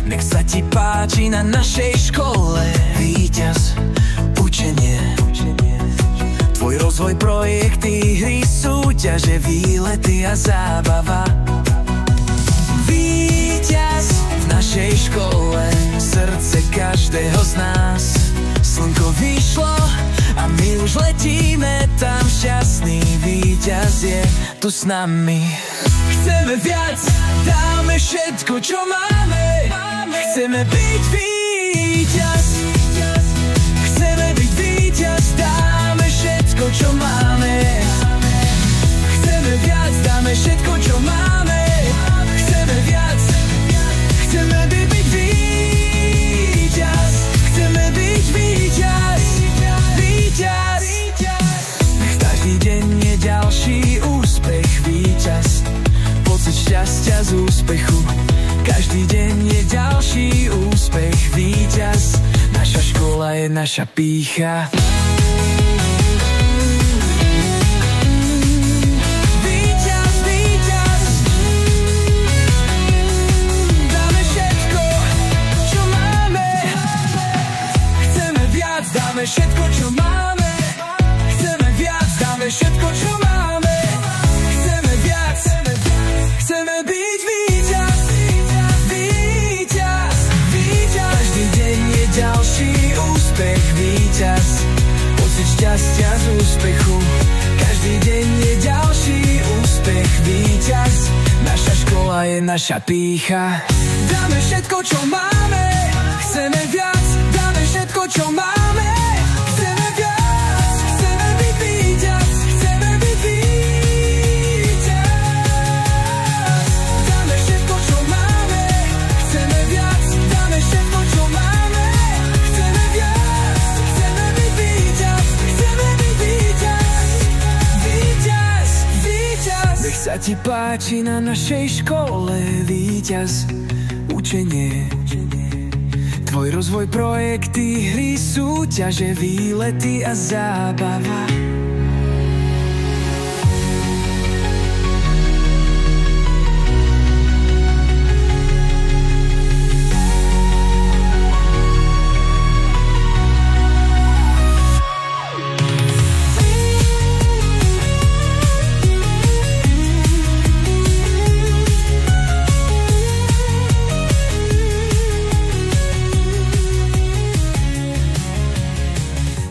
Nech sa ti páči na našej škole. Víťaz, učenie, tvoj rozvoj, projekty, hry, súťaže, výlety a zábava. Víťaz v našej škole, srdce každého z nás. Slnko vyšlo a my už letíme tam šťastný. Víťaz je tu s nami. Chceme viac, dáme všetko, čo máme. Chceme byť víťaz. Chceme byť víťaz, dáme všetko, čo máme. Chceme viac, dáme všetko, čo máme. Chceme viac, chceme byť víťaz. Chceme byť víťaz, víťaz. Každý deň je ďalší úspech, víťaz. Pocit šťastia z úspechu. Každý deň je ďalší úspech, víťaz. Naša škola je naša pýcha. Víťaz, víťaz. Dáme všetko, čo máme. Chceme viac, dáme všetko, čo máme. Chceme viac, dáme všetko, čo máme. Chceme viac, chceme byť víťaz. Víťaz, víťaz. Každý deň je ďalší úspech, víťaz. Pocit šťastia z úspechu. Každý deň je ďalší úspech, víťaz. Naša škola je naša pýcha. Dáme všetko, čo máme. Chceme viac, dáme všetko, čo máme. Chceme viac, chceme byť víťaz. Chceme byť víťaz. Dáme všetko, čo máme. Chceme viac, dáme všetko, čo máme. Chceme viac, chceme byť víťaz. Chceme byť víťaz. Víťaz, víťaz. Nech sa ti páči na našej škole, víťaz. Učenie, tvoj rozvoj, projekty, hry, súťaže, výlety a zábava.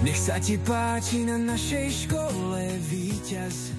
Nech sa ti páči na našej škole, víťaz.